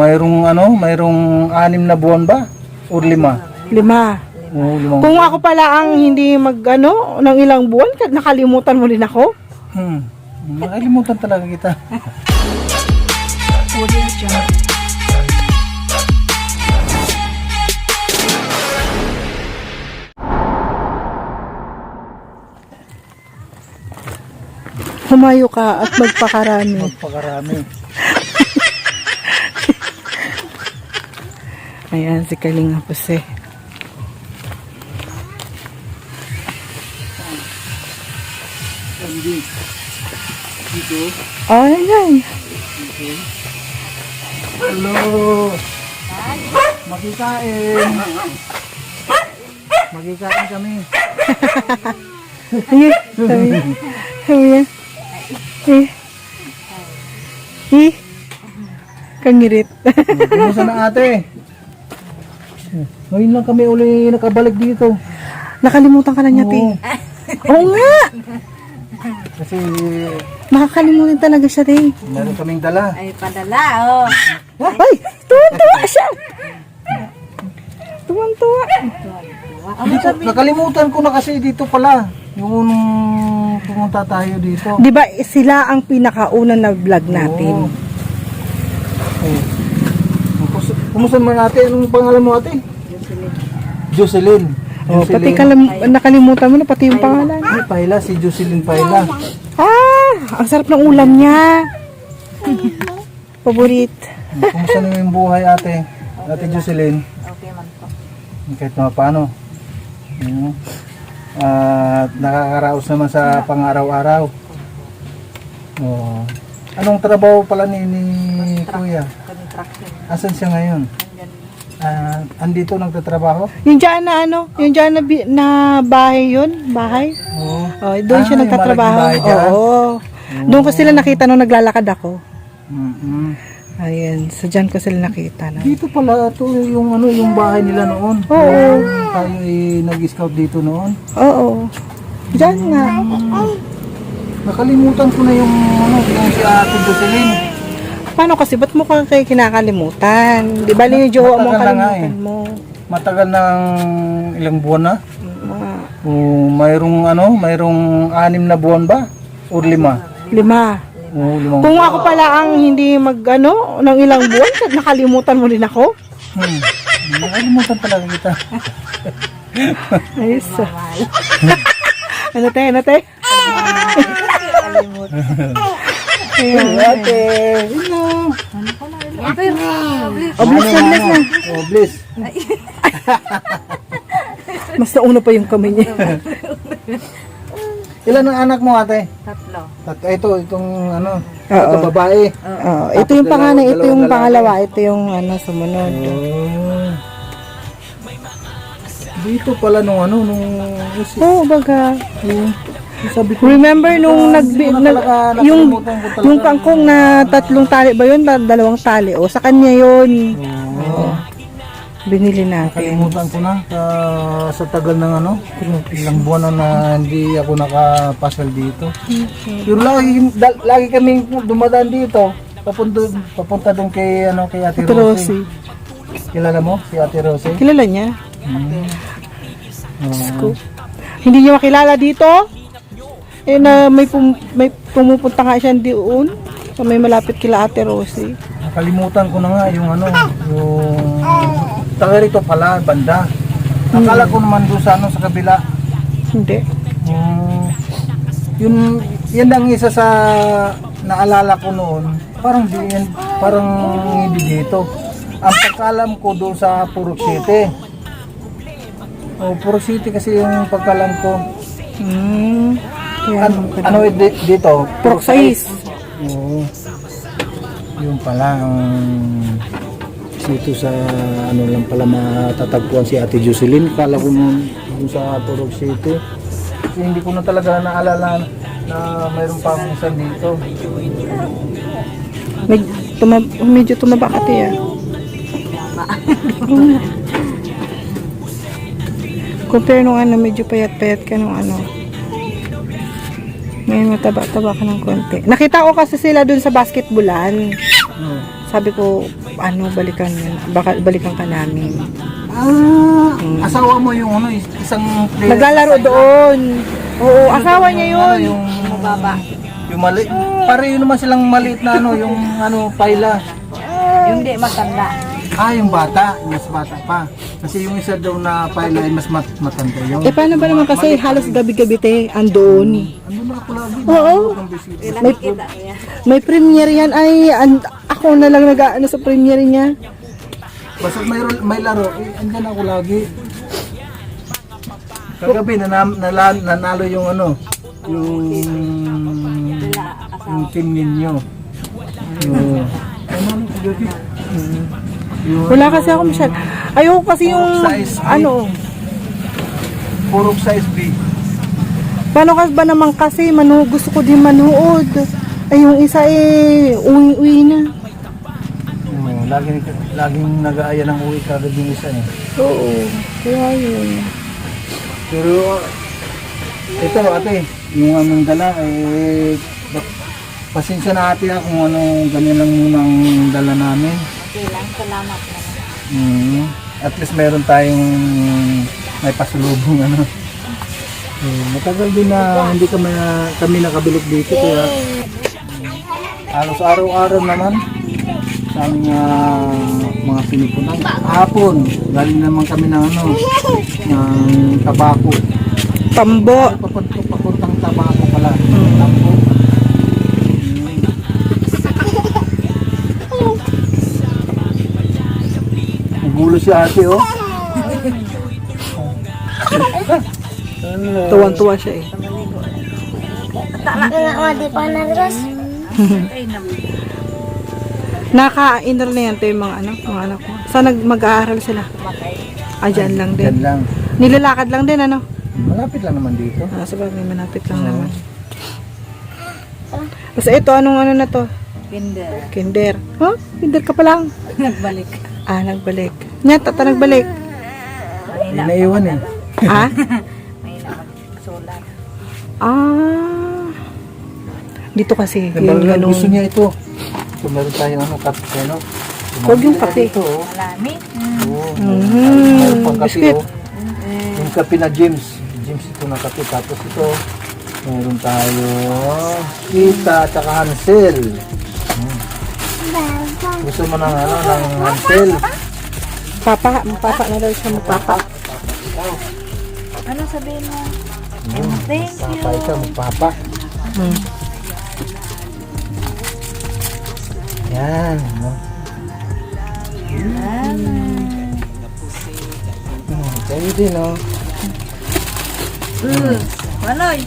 mayroong 6 na buwan ba? O 5? 5. Oo, 5 Kung buwan. ako pala ang hindi ng ilang buwan, nakalimutan mo din ako. Nakalimutan talaga kita. Humayo ka at magpakarami. Magpakarami. Ayan, si Kalinga Jose. Dito. Oh, ayan. Hello. Makikain. Makikain kami. Ayan, sabi niya. Sabi niya. Kangirit. Kumusta na ate? Ngayon lang kami uli nakabalik dito. Nakalimutan ka na niya, Ti. Oo nga! Kasi Makakalimutan talaga siya, Ti. meron kaming dala. Ay, padala, oh. Ay! Tuwan-tuwa siya! Tuwan-tuwa. Dito, nakalimutan ko na kasi dito pala. Yung pumunta tayo dito. Di ba sila ang pinakauna na vlog natin? Kumusta naman ate? Anong pangalan mo ate? Jocelyn. Oh, pati nakalimutan mo na pati yung pangalan. Ay, Paila, si Jocelyn Paila. Ah! Ang sarap ng ulam niya. Paborit. Kumusta naman yung buhay ate? Ate Jocelyn? Okay man po. Kahit na paano. At nakakaraos naman sa pang-araw-araw. Oh. Anong trabaho pala ni Kuya? Construction. Asan siya ngayon? Andito nagtatrabaho? Yung dyan na yung dyan na bahay yun? Bahay? Oo. Oh, doon siya yung nagtatrabaho. malaking bahay dyan? Oo. Doon ko sila nakita nung naglalakad ako. Mm-hmm. Ayun, so dyan ko sila nakita. No? Dito pala to yung yung bahay nila noon. Oo. Tayo nag-scout dito noon. Oo. Dyan nga. Nakalimutan ko na yung yung si Ate Jocelyn. Paano kasi? Ba't mo ka kayo kinakalimutan? Di ba yung jowa mo Matagal na nga kalimutan mo? Matagal ng ilang buwan na. Mga Mayroong 6 na buwan ba? O 5? 5. Oo, 5 Kung ako pala ang hindi ng ilang buwan, nakalimutan mo din ako? Nakalimutan talaga kita. Ayos. Ano te? Ayan, ate. Hello. Bless na. Oh, bless. Mas nauna pa yung kamay niya. Ilan ang anak mo ate? 3. Itong Oo. babae. Oh, ito yung panganay, ito yung pangalawa, ito yung sumunod. Oh. Dito pala nung Baga. sabi ko, Remember nung yung nakalimutan ko talaga. yung kangkong na 3 tali ba yun? 2 tali. O, sa kanya yun. Binili natin. Nakalimutan ko na sa tagal ng ilang buwan na hindi ako nakapasal dito. Pero lagi kaming dumadaan dito. Papunta doon kay Ate Ate Rosie. Kilala mo si Ate Rosie? Kilala niya? Diyos ko. Hindi niya makilala dito? Na may pumupunta nga siya doon. So may malapit kila Ate Rosie. Nakalimutan ko na nga yung yung taga rito pala, banda. Akala ko naman doon sa kabila. Hindi. Yan ang isa sa naalala ko noon. Parang hindi dito. Ang pagkalam ko doon sa Purok City. Purok City kasi yung pagkalam ko. Dito? Purok Sais. Oo. Yung pala dito sa lang pala matatagpuan si Ate Jocelyn. Kala ko noon sa Purok City. Kasi hindi ko na talaga naalala na mayroon pa akong isa dito. Medyo tumaba ka tiya. Compare nung medyo payat-payat ka nung Ngayon mataba-taba ka ng konti. Nakita ko kasi sila dun sa basketballan. Sabi ko, balikan ka namin. Asawa mo yung ano, isang player. Naglalaro doon. Oo, asawa niya yun. Yung mababa. Yung mali. Pareho naman silang maliit na ano, yung ano, paila. Yung di matanda. Yung bata, mas bata pa. Kasi yung isa daw na paila ay mas matanda yun. Paano ba naman kasi halos gabi-gabi andoon. Ano na ako lagi? Oo. May, Kita niya. may premiere yan. Ako na lang nag-ano sa premiere niya. Basta may laro, andyan ako lagi. Kagabi nanalo yung ano, yung team ninyo. Wala kasi ako masyad. Ayoko kasi yung Size B. Purok size B. Paano ka ba naman kasi gusto ko din manood. Yung isa uwi na. Laging nag-aaya ng uwi kagad yung isa eh. Oo. Kaya yun. Pero ito ate, yung aming dala pasensya na ate kung ganyan lang muna ang dala namin. Okay lang, salamat naman. At least meron tayong may pasulubong ano. Matagal din na hindi kami nakabilog dito kaya halos araw-araw naman sa aming mga pinupunan. Hapon, galing naman kami ng ng tabako. Tambo. Papuntang tabako pala. Tambo. Nagulo si ate oh. Tuwan-tuwa siya eh. Naka-inter na yan yung mga anak ko. Saan mag-aaral sila? Dyan lang din. Yan lang. Nilalakad lang din ano? Malapit lang naman dito. Sabagay, malapit lang naman. Basta ito, anong na to? Kinder. Kinder. Huh? Kinder ka pa lang? Nagbalik. Nagbalik. Nyata, nagbalik. Naiwan eh. May solar. Dito kasi. Gusto niya ito. So, meron tayong kape, no? Huwag yung kape. Ito, oh. Malami. Meron pang kape, Biscuit. oh. Yung kape na James. James ito na kape. Tapos ito, meron tayo Kita at saka Hansel. Gusto mo ng ng Hansel? Papa na daw siya magpapa. Ano sabihin mo? Thank you. Papa ito, magpapa. Yan. No? Kayo din, no? Manoy.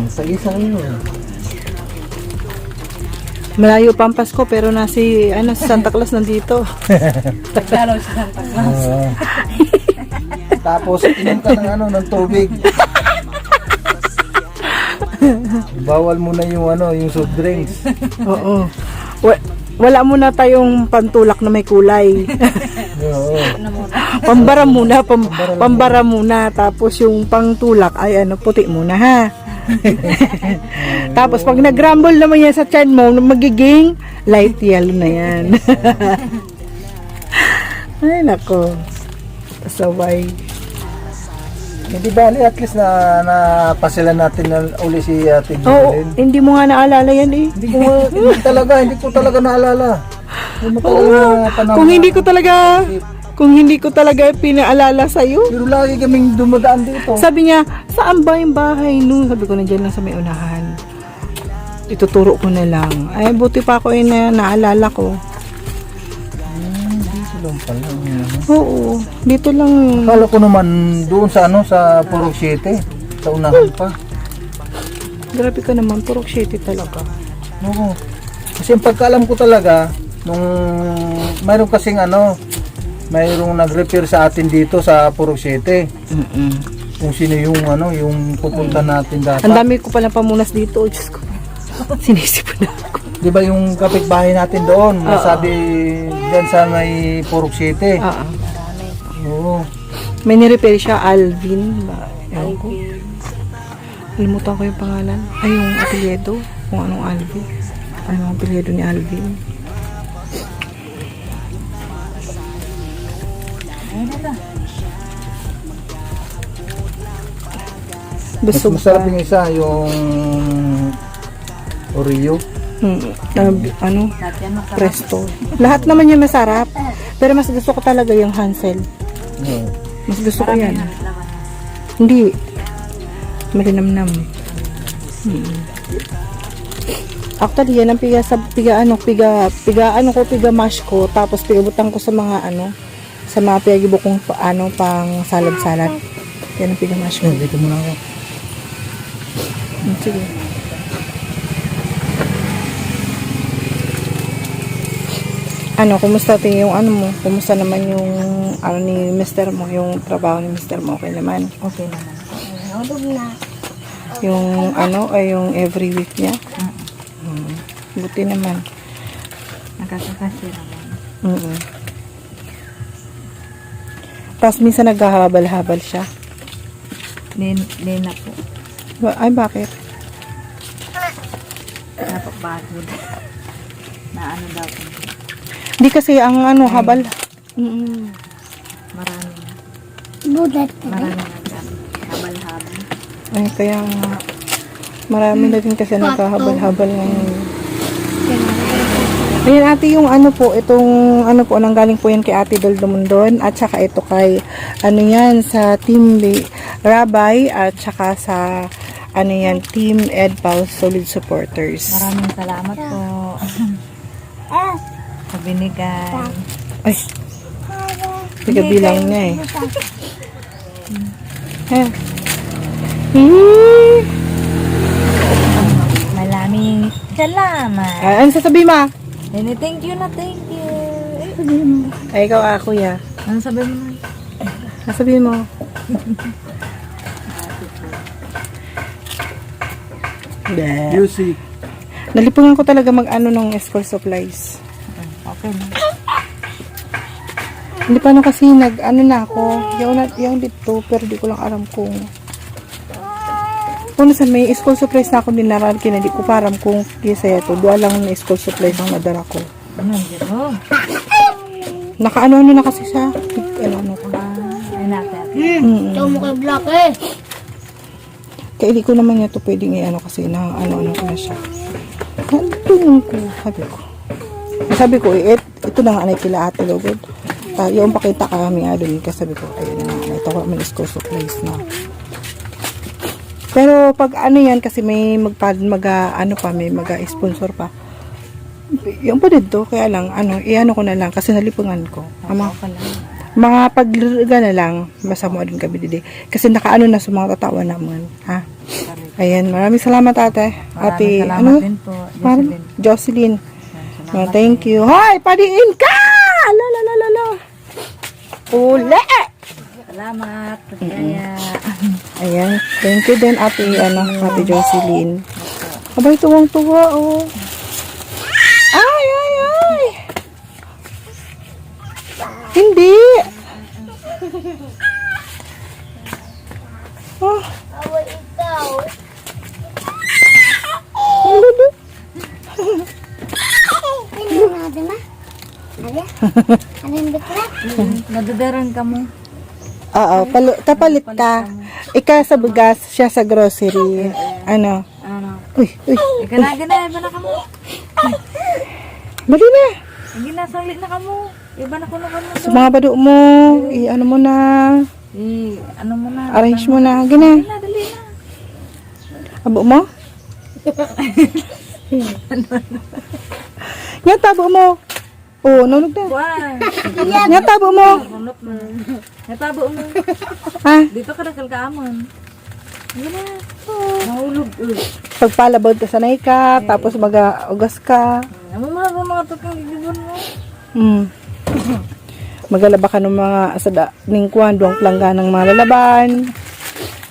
Sagi-sagi yun. Malayo pa ang Pasko pero si Santa Claus nandito. Naglaro si Santa Claus. Tapos inom ka ng tubig. Bawal muna yung soft drinks. Oo. Wala muna tayong pantulak na may kulay. Oo. Pambara muna. Tapos yung pangtulak ay puti muna ha. Tapos pag nag-rumble naman yan sa tiyan mo, magiging light yellow na yan. Ay nako. Pasaway. Hindi bali at least na pasilan natin na uli si Ate Oo, Jeline. hindi mo nga naalala yan eh. Hindi ko talaga naalala. Kung hindi ko talaga pinaalala sa iyo. Pero lagi kaming dumadaan dito. Sabi niya, saan ba yung bahay no? Sabi ko, nandiyan lang sa may unahan. Ituturo ko na lang. Ay, buti pa ako naalala ko. Dito lang pala. Oo, dito lang. Akala ko naman doon sa Purok City. Sa unahan pa. Grabe ka naman, Purok City talaga. Oo. Kasi yung pagkaalam ko talaga, nung mayroon kasing mayroong nag-repair sa atin dito sa Purok City. Kung sino yung pupunta natin dapat. Ang dami ko palang pamunas dito, Diyos ko. Sinisipon na ako. Di ba yung kapitbahay natin doon, sabi dyan sa may Purok City. Oo. May nirepair siya, Alvin. Ewan ko. Kalimutan ko yung pangalan. Ay, yung apelyido. Kung anong Alvin. Anong apelyido ni Alvin. Mas Busog masarap pa. yung isa, yung Oreo. Ano? Dati yan masarap. Presto. Lahat naman yung masarap. Pero mas gusto ko talaga yung Hansel. No. Mas gusto ko yan. Laman. Hindi. Malinamnam. Actually, yan ang piga mash ko, tapos pigabutang ko sa mga sa mga pigagibo kong pang salad-salad. Yan ang piga mash ko. Dito muna ako. Sige. Kumusta yung mo? Kumusta naman yung ni mister mo, yung trabaho ni mister mo? Okay naman? Okay naman. Yung ay yung every week niya? Buti naman. Nakakakasya naman. Tapos minsan naghahabal-habal siya. Lena po. Ay, bakit? Napapagod. Na ano daw po. Hindi kasi ang habal. Marami na. Marami na. Habal-habal. Ay, kaya nga. Marami na din kasi naghahabal-habal ngayon. Ayan ate, yung itong nanggaling po yan kay Ate Dol Dumundon at saka ito kay yan sa Team Rabay at saka sa Team Edpal Solid Supporters. Maraming salamat po. Sa binigay. Ay, bilang niya eh. Maraming salamat. Ano sasabihin mo? Thank you na, thank you. Ay, ikaw kuya. Ano sabi mo? Sasabihin mo. Music. Nalipungan ko talaga ng school supplies. Okay na. Hindi pa kasi na ako. Yung dito, pero di ko lang alam kung sa may school supplies na ako dinaral, hindi ko pa alam kung kisa ito. Dua lang na school supplies ang nadara ko. Ano yun? Naka-ano na kasi siya. Ko. Ay natin. Ikaw mo kay Black eh. Kaya hindi ko naman ito pwedeng kasi na ano ko na siya. Tingin ko, sabi ko, ito na nga kila Ate Logod. Yung pakita kami nga doon, kasi sabi ko, ayun na, ito ko naman school supplies na. Pero pag yan, kasi may may mag-sponsor pa. Yung pa dito, kaya lang, ko na lang, kasi nalipungan ko. Mga paglaga na lang, basta mo din kami dito. Kasi nakaano na sa mga tatawa naman, ha? Ayan, maraming salamat ate. Ate, salamat din po, Jocelyn. Thank you. Hoy, padiin ka! Lala. Ule! Salamat. Kaya. Ayan, thank you din ate, ate Jocelyn. Abay, tuwang-tuwa, oh. Ay! Hindi! Oh. Away ikaw. Ano natin na? Ano yung bikla? Nadadarang ka mo. Oo, kapalit ka. Ika sa bugas, siya sa grocery. Ano? Uy. Ika na, iba na ka mo. Bali na. Ginasali na ka mo. Iba na ko na ka mo. Sa mga bado mo, ano mo na. Ano mo na. Arrange mo na. Gina. Dali na. Abo mo? Nga tabo mo. Oh, nanog na. Buwan. Nga tabo mo. Runot mo. Natabo mo. Ha? Dito ka na kalkaamon. Yan na. Mahulog. Pagpalabod ka sanay ka, tapos mag-ugas ka. Ano mga tukang gigibon mo? Magalaba ka ng mga asada ning kwan, duwang plangga ng mga lalaban.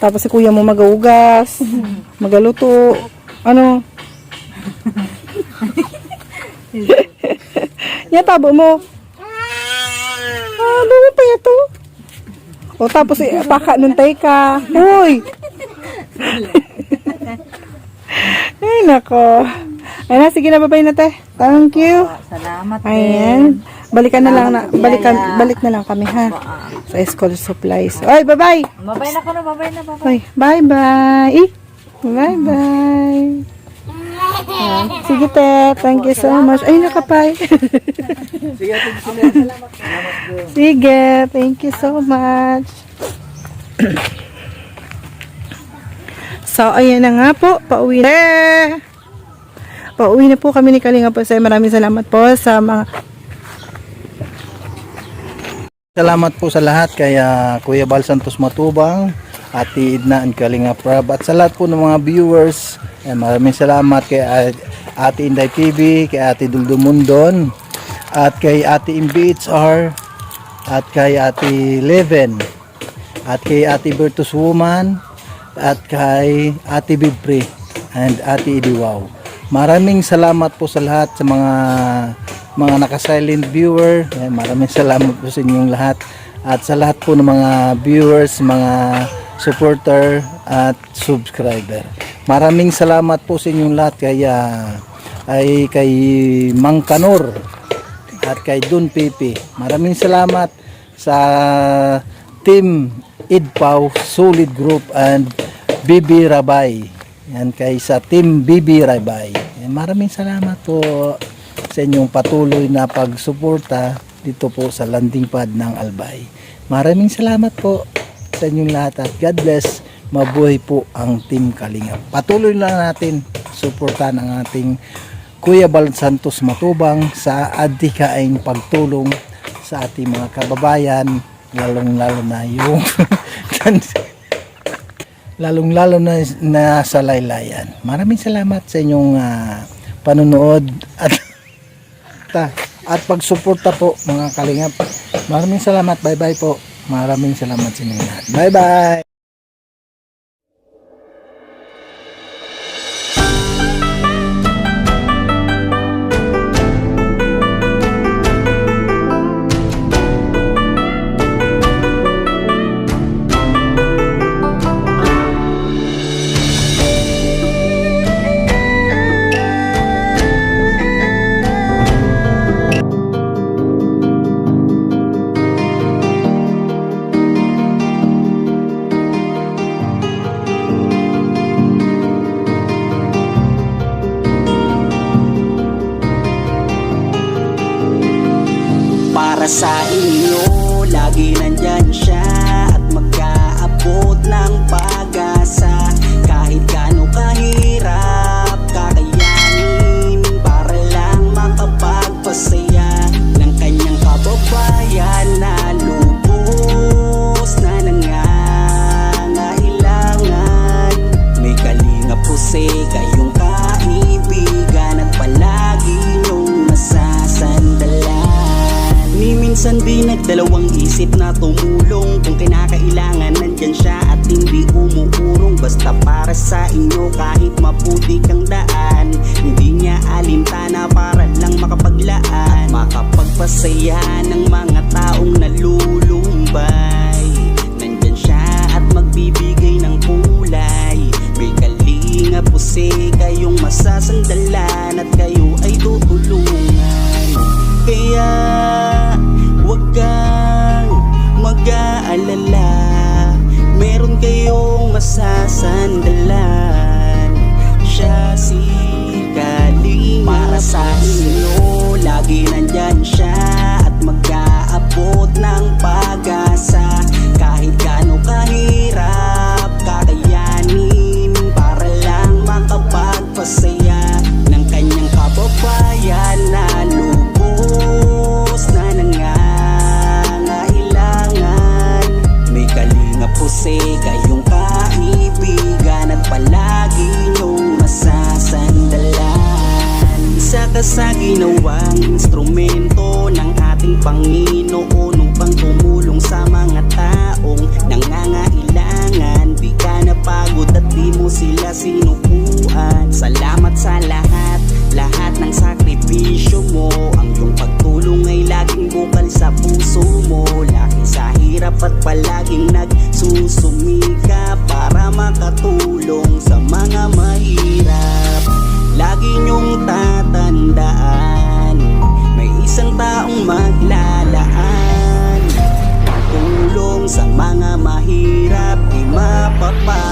Tapos si kuya mo mag-ugas, magaluto. Ano? Yan, tabo mo. Bawa pa ito. O tapos baka nuntay ka. Uy! Ay, nako. Ay na, sige na, babay na te. Thank you. Salamat Ayan. din. balik na lang kami ha. Sa school supplies. Oy, bye-bye. Babay na ko na, babay na, babay. Oy, bye-bye. Bye-bye. Sige, te. Thank you so much. Ay, nakapay. Sige, salamat. Sige, thank you so much. So, ayan na nga po. Pauwi na. Pauwi na po kami ni Kalinga po. Maraming salamat po sa mga... Salamat po sa lahat kay Kuya Bal Santos Matubang, Ate Edna and Kalinga Prab, at sa lahat po ng mga viewers. Maraming salamat kay Ate Inday TV, kay Ate Duldo Mundon, at kay Ate MBHR, at kay Ate Leven, at kay Ate Bertus Woman, at kay Ate Bibri and Ate Idiwaw. Maraming salamat po sa lahat sa mga naka-silent viewer. Maraming salamat po sa inyong lahat, at sa lahat po ng mga viewers, mga supporter at subscriber. Maraming salamat po sa inyong lahat kay Mang Kanor at kay Don Pepe. Maraming salamat sa Team Idpaw, Solid Group and BB Rabay. Yan kay sa Team BB Rabay. Maraming salamat po sa inyong patuloy na pagsuporta dito po sa landing pad ng Albay. Maraming salamat po sa inyong lahat at God bless. Mabuhay po ang Team Kalinga. Patuloy lang natin suportahan ang ating Kuya Bal Santos Matubang sa adhikaing pagtulong sa ating mga kababayan, lalong-lalo na yung lalong-lalo na sa laylayan. Maraming salamat sa inyong panonood at pagsuporta po mga Kalingap. Maraming salamat. Bye-bye po. Maraming salamat sa inyo lahat. Bye-bye. Para sa inyo, lagi nandyan siya at mag-aabot ng pag-asa. Kahit gaano kahirap, kakayanin para lang makapagpasaya ng kanyang kababayan na lubos na nangangailangan. May Kalinga po kayong kaibigan at palagi niyong masasandalan. Ni minsan di nagdalawang isip na tumulong. Kung kinakailangan nandyan siya at hindi umuurong. Basta para sa inyo kahit maputi kang daan. Hindi niya alintana para lang makapaglaan, makapagpasaya ng mga taong nalulumbay. Nandyan siya at magbibigay ng kulay. May Kalinga po kayong masasandalan at kayo ay tutulungan. Kaya huwag kang mag-aalala, meron kayong masasandalan. Siya si Kalinga. Para sa inyo, lagi nandyan siya at mag-aabot ng pag-asa. Kahit gaano kahirap, kakayanin para lang makapagpasaya ng kanyang kababayan na lubos na nangangailangan. May Kalinga po kayong kaibigan at palagi niyong masasandalan. Isa ka sa ginawang instrumento ng ating Panginoon upang tumulong sa mga taong nangangailangan. Di ka napagod at di mo sila sinukuan. Salamat sa lahat ng sakripisyo mo. Ang iyong pagtulong ay laging bukal sa puso mo. Laki sa hirap at palaging nagsusumika para makatulong sa mga mahirap. Lagi niyong tatandaan, may isang taong maglalaan. Tulong sa mga mahirap di mapapa